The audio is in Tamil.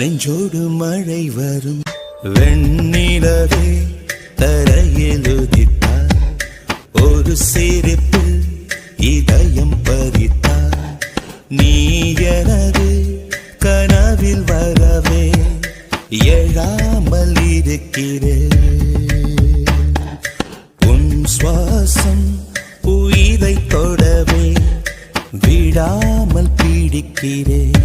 நெஞ்சோடு மழை வரும் வெண்ணிலவே தரையில் உதித்தார் ஒரு சிரிப்பு இதயம் பறித்தார் நீ எனது கனவில் வரவே எழாமல் இருக்கிறேன் உன் சுவாசம் உயிரை தொடவே விடாமல் பீடிக்கிறேன்